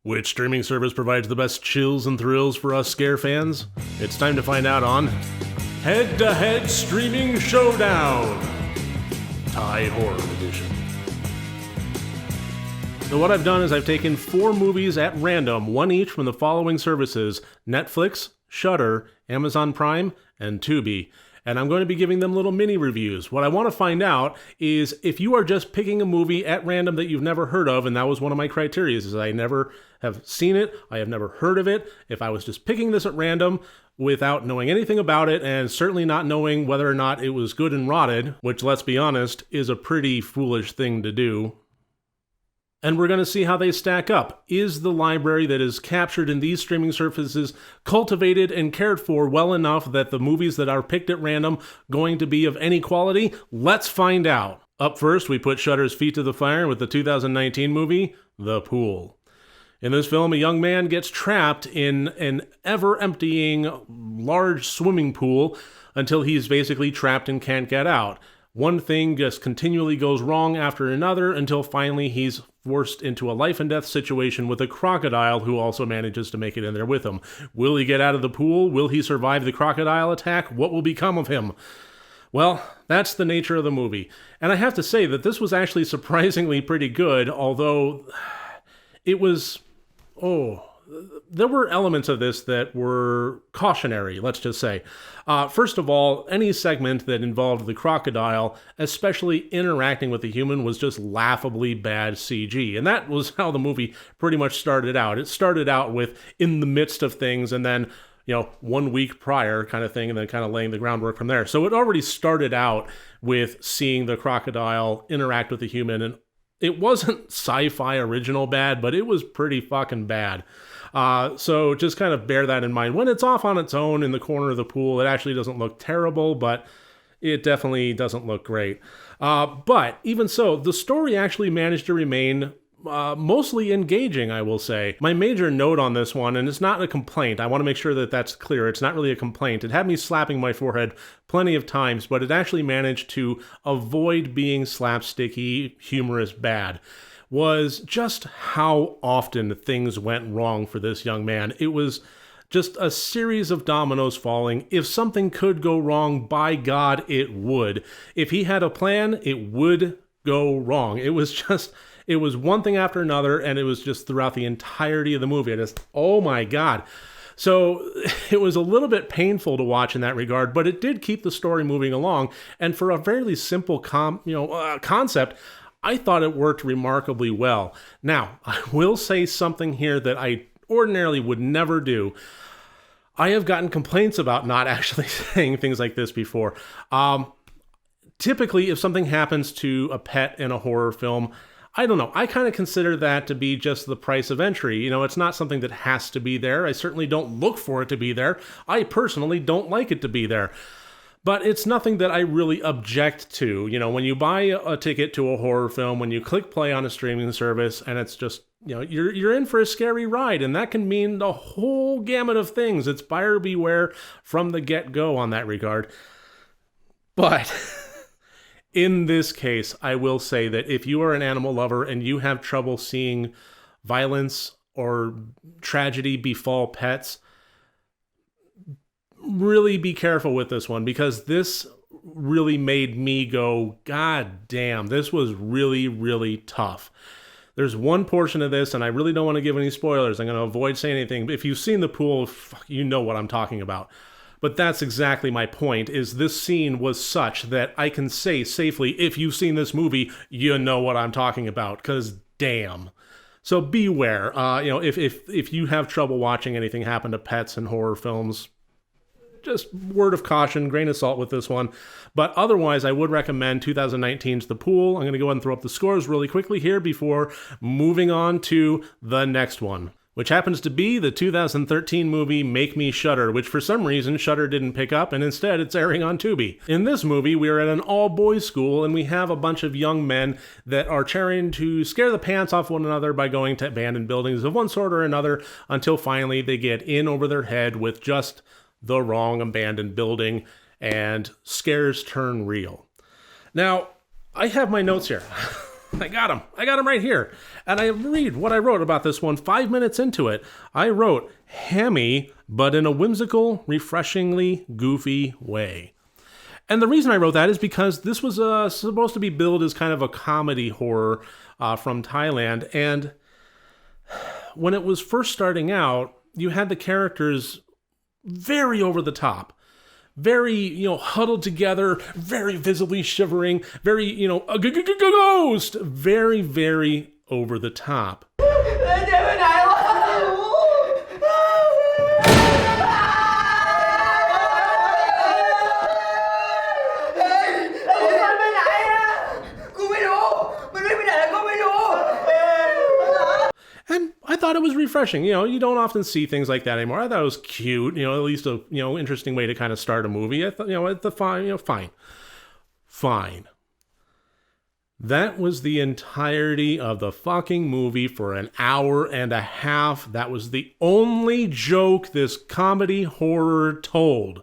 Which streaming service provides the best chills and thrills for us scare fans? It's time to find out on Head to Head Streaming Showdown, Thai Horror Edition. So what I've done is I've taken 4 movies at random, one each from the following services: Netflix, Shudder, Amazon Prime, and Tubi. And I'm going to be giving them little mini reviews. What I want to find out is if you are just picking a movie at random that you've never heard of, and that was one of my criteria, is I never have seen it, I have never heard of it. If I was just picking this at random without knowing anything about it, and certainly not knowing whether or not it was good and rotted, which, let's be honest, is a pretty foolish thing to do. And we're going to see how they stack up. Is the library that is captured in these streaming services cultivated and cared for well enough that the movies that are picked at random going to be of any quality? Let's find out. Up first, we put Shudder's feet to the fire with the 2019 movie, The Pool. In this film, a young man gets trapped in an ever-emptying large swimming pool until he's basically trapped and can't get out. One thing just continually goes wrong after another until finally he's forced into a life and death situation with a crocodile who also manages to make it in there with him. Will he get out of the pool? Will he survive the crocodile attack? What will become of him? Well, that's the nature of the movie. And I have to say that this was actually surprisingly pretty good, although it was... there were elements of this that were cautionary, let's just say. First of all, any segment that involved the crocodile, especially interacting with the human, was just laughably bad CG. And that was how the movie pretty much started out. It started out with in the midst of things, and then, 1 week prior kind of thing, and then kind of laying the groundwork from there. So it already started out with seeing the crocodile interact with the human, and it wasn't sci-fi original bad, but it was pretty fucking bad. So just kind of bear that in mind. When it's off on its own in the corner of the pool, it actually doesn't look terrible, but it definitely doesn't look great. But even so, the story actually managed to remain mostly engaging, I will say. My major note on this one, and it's not a complaint, I want to make sure that that's clear, it's not really a complaint. It had me slapping my forehead plenty of times, but it actually managed to avoid being slapsticky, humorous bad. Was just how often things went wrong for this young man. It was just a series of dominoes falling. If something could go wrong, by God, it would. If he had a plan, it would go wrong. It was one thing after another, and it was just throughout the entirety of the movie. Oh my God. So it was a little bit painful to watch in that regard, but it did keep the story moving along. And for a fairly simple concept, I thought it worked remarkably well. Now, I will say something here that I ordinarily would never do. I have gotten complaints about not actually saying things like this before. Typically, if something happens to a pet in a horror film, I don't know. I kind of consider that to be just the price of entry. It's not something that has to be there. I certainly don't look for it to be there. I personally don't like it to be there. But it's nothing that I really object to. When you buy a ticket to a horror film, when you click play on a streaming service, and it's just, you're in for a scary ride, and that can mean the whole gamut of things. It's buyer beware from the get-go on that regard. But in this case, I will say that if you are an animal lover and you have trouble seeing violence or tragedy befall pets, really be careful with this one, because this really made me go, God damn, this was really, really tough. There's one portion of this, and I really don't want to give any spoilers. I'm going to avoid saying anything. But if you've seen The Pool, you know what I'm talking about. But that's exactly my point, is this scene was such that I can say safely, if you've seen this movie, you know what I'm talking about, because damn. So beware. If you have trouble watching anything happen to pets in horror films, just word of caution, grain of salt with this one. But otherwise, I would recommend 2019's The Pool. I'm going to go ahead and throw up the scores really quickly here before moving on to the next one, which happens to be the 2013 movie Me Shudder, which for some reason Shudder didn't pick up, and instead it's airing on Tubi. In this movie, we are at an all-boys school, and we have a bunch of young men that are trying to scare the pants off one another by going to abandoned buildings of one sort or another, until finally they get in over their head with just the wrong abandoned building, and scares turn real. Now, I have my notes here. I got him right here. And I read what I wrote about this one 5 minutes into it. I wrote, hammy, but in a whimsical, refreshingly goofy way. And the reason I wrote that is because this was supposed to be billed as kind of a comedy horror from Thailand. And when it was first starting out, you had the characters very over the top. Very, huddled together, very visibly shivering, very, a ghost. Very, very over the top. And I thought it was refreshing. You don't often see things like that anymore. I thought it was cute. At least a interesting way to kind of start a movie. I thought, fine. That was the entirety of the fucking movie for an hour and a half. That was the only joke this comedy horror told.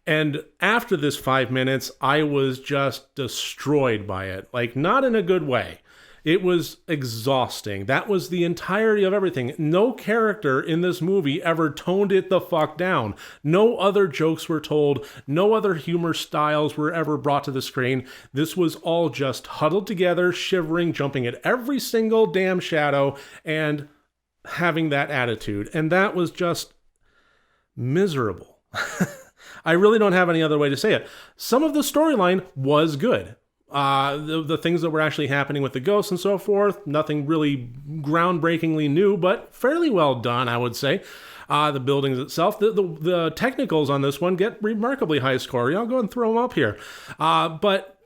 And after this 5 minutes, I was just destroyed by it. Like, not in a good way. It was exhausting. That was the entirety of everything. No character in this movie ever toned it the fuck down. No other jokes were told. No other humor styles were ever brought to the screen. This was all just huddled together, shivering, jumping at every single damn shadow, and having that attitude. And that was just miserable. I really don't have any other way to say it. Some of the storyline was good. The things that were actually happening with the ghosts and so forth, nothing really groundbreakingly new, but fairly well done, I would say. The buildings itself, the technicals on this one get remarkably high score. I'll go and throw them up here. But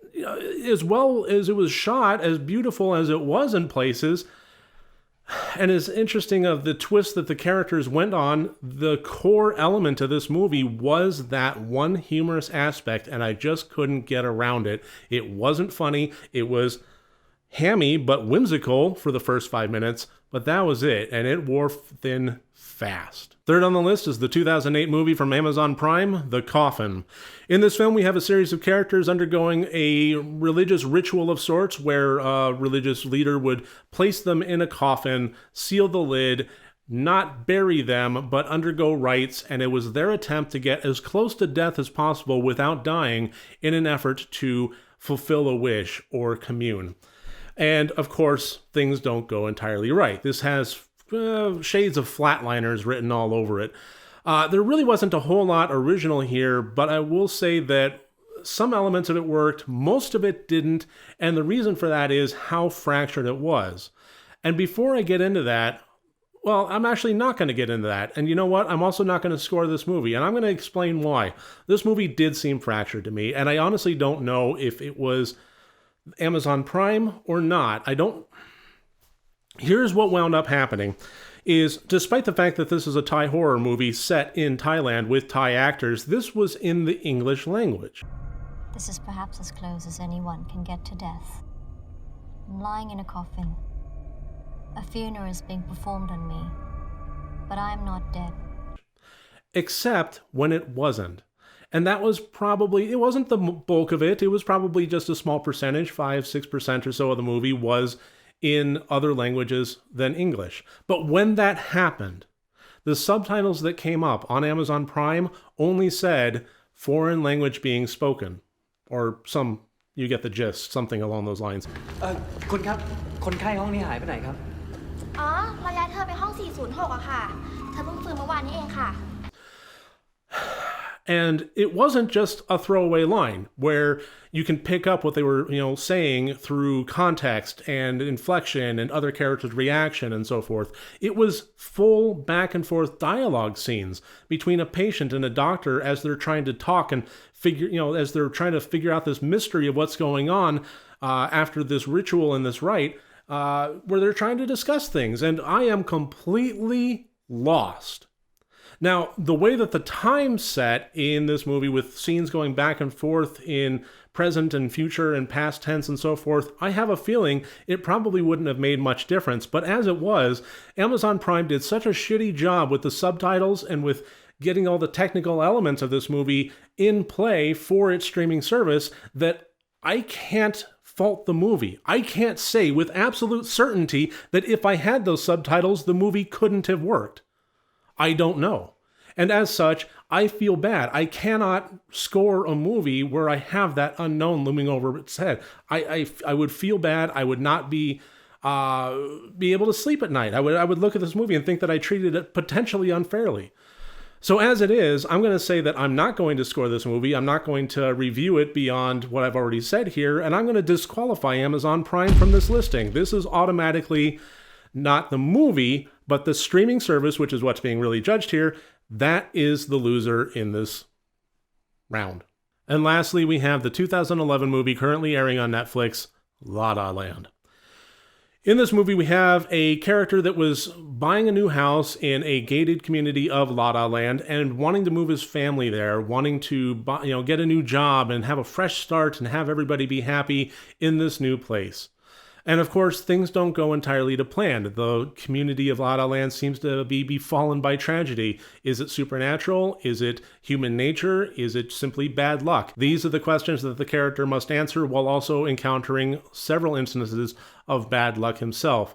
as well as it was shot, as beautiful as it was in places, and as interesting of the twist that the characters went on, the core element of this movie was that one humorous aspect, and I just couldn't get around it. It wasn't funny. It was hammy but whimsical for the first 5 minutes, but that was it, and it wore thin fast. Third on the list is the 2008 movie from Amazon Prime, The Coffin. In this film, we have a series of characters undergoing a religious ritual of sorts where a religious leader would place them in a coffin, seal the lid, not bury them, but undergo rites, and it was their attempt to get as close to death as possible without dying in an effort to fulfill a wish or commune. And, of course, things don't go entirely right. This has shades of Flatliners written all over it. There really wasn't a whole lot original here, but I will say that some elements of it worked, most of it didn't, and the reason for that is how fractured it was. And before I get into that, well, I'm actually not going to get into that. And you know what? I'm also not going to score this movie, and I'm going to explain why. This movie did seem fractured to me, and I honestly don't know if it was Amazon Prime or not. Here's what wound up happening is, despite the fact that this is a Thai horror movie set in Thailand with Thai actors, this was in the English language. This is perhaps as close as anyone can get to death. I'm lying in a coffin. A funeral is being performed on me, but I am not dead. Except when it wasn't. And that was probably, it wasn't the bulk of it. It was probably just a small percentage, 5-6% or so of the movie was in other languages than English. But when that happened, the subtitles that came up on Amazon Prime only said foreign language being spoken. Or you get the gist, something along those lines. คุณครับคนไข้ห้องนี้หายไปไหนครับ เราย้ายเธอไปห้อง 406 อะค่ะ เธอเพิ่งฟื้นเมื่อวานนี้เองค่ะ And it wasn't just a throwaway line where you can pick up what they were, saying through context and inflection and other characters' reaction and so forth. It was full back and forth dialogue scenes between a patient and a doctor as they're trying to talk and as they're trying to figure out this mystery of what's going on after this ritual and this rite, where they're trying to discuss things. And I am completely lost. Now, the way that the time set in this movie with scenes going back and forth in present and future and past tense and so forth, I have a feeling it probably wouldn't have made much difference. But as it was, Amazon Prime did such a shitty job with the subtitles and with getting all the technical elements of this movie in play for its streaming service that I can't fault the movie. I can't say with absolute certainty that if I had those subtitles, the movie couldn't have worked. I don't know. And as such, I feel bad. I cannot score a movie where I have that unknown looming over its head. I would feel bad. I would not be able to sleep at night. I would look at this movie and think that I treated it potentially unfairly. So as it is, I'm going to say that I'm not going to score this movie. I'm not going to review it beyond what I've already said here, and I'm going to disqualify Amazon Prime from this listing. This is automatically not the movie, but the streaming service, which is what's being really judged here. That is the loser in this round. And lastly, we have the 2011 movie currently airing on Netflix, La La Land. In this movie, we have a character that was buying a new house in a gated community of La La Land and wanting to move his family there, wanting to get a new job and have a fresh start and have everybody be happy in this new place. And of course, things don't go entirely to plan. The community of La La Land seems to be befallen by tragedy. Is it supernatural? Is it human nature? Is it simply bad luck? These are the questions that the character must answer while also encountering several instances of bad luck himself.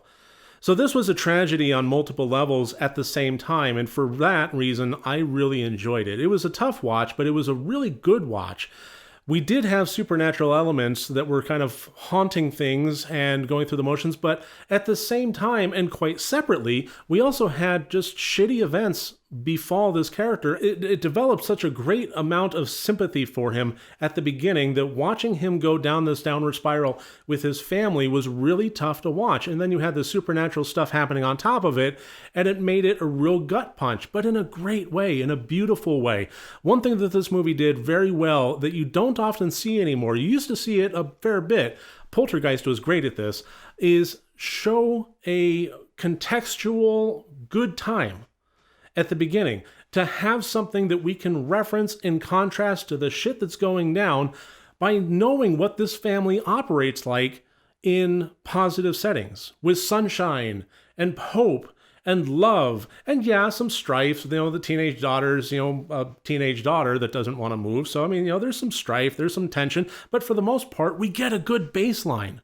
So this was a tragedy on multiple levels at the same time, and for that reason, I really enjoyed it. It was a tough watch, but it was a really good watch. We did have supernatural elements that were kind of haunting things and going through the motions, but at the same time, and quite separately, we also had just shitty events befall this character. It developed such a great amount of sympathy for him at the beginning that watching him go down this downward spiral with his family was really tough to watch. And then you had the supernatural stuff happening on top of it, and it made it a real gut punch, but in a great way, in a beautiful way. One thing that this movie did very well that you don't often see anymore, you used to see it a fair bit, Poltergeist was great at this, is show a contextual good time at the beginning, to have something that we can reference in contrast to the shit that's going down by knowing what this family operates like in positive settings, with sunshine and hope and love, and yeah, some strife. The teenage daughter's, a teenage daughter that doesn't want to move. So, there's some strife, there's some tension, but for the most part, we get a good baseline.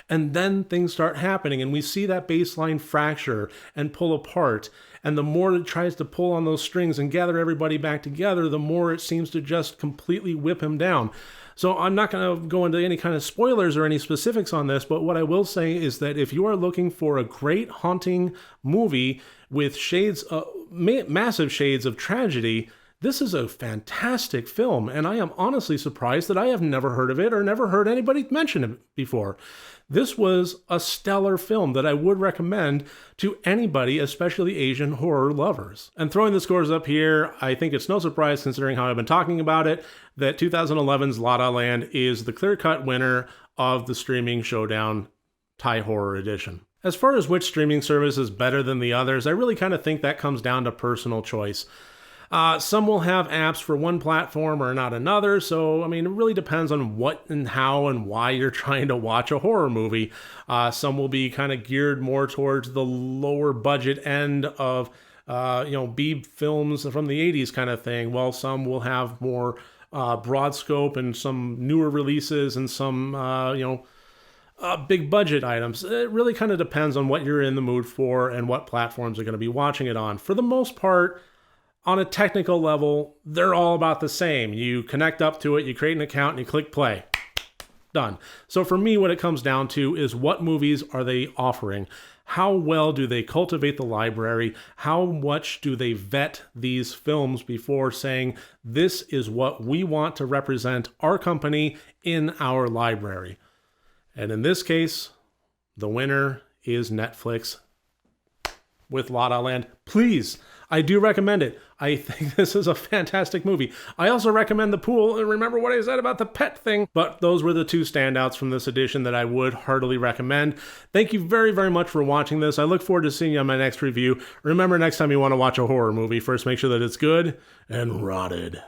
And then things start happening, and we see that baseline fracture and pull apart. And the more it tries to pull on those strings and gather everybody back together, the more it seems to just completely whip him down. So I'm not going to go into any kind of spoilers or any specifics on this, but what I will say is that if you are looking for a great haunting movie with massive shades of tragedy, this is a fantastic film, and I am honestly surprised that I have never heard of it or never heard anybody mention it before. This was a stellar film that I would recommend to anybody, especially Asian horror lovers. And throwing the scores up here, I think it's no surprise, considering how I've been talking about it, that 2011's La La Land is the clear-cut winner of the streaming Showdown Thai Horror Edition. As far as which streaming service is better than the others, I really kind of think that comes down to personal choice. Some will have apps for one platform or not another, so it really depends on what and how and why you're trying to watch a horror movie. Some will be kind of geared more towards the lower budget end of, B films from the 80s kind of thing, while some will have more broad scope and some newer releases and some, big budget items. It really kind of depends on what you're in the mood for and what platforms are going to be watching it on. For the most part, on a technical level, they're all about the same. You connect up to it, you create an account, and you click play. Done. So for me, what it comes down to is what movies are they offering? How well do they cultivate the library? How much do they vet these films before saying, this is what we want to represent our company in our library? And in this case, the winner is Netflix with La La Land. Please, I do recommend it. I think this is a fantastic movie. I also recommend The Pool, and remember what I said about the pet thing, but those were the two standouts from this edition that I would heartily recommend. Thank you very, very much for watching this. I look forward to seeing you on my next review. Remember, next time you want to watch a horror movie, first make sure that it's good and rotted.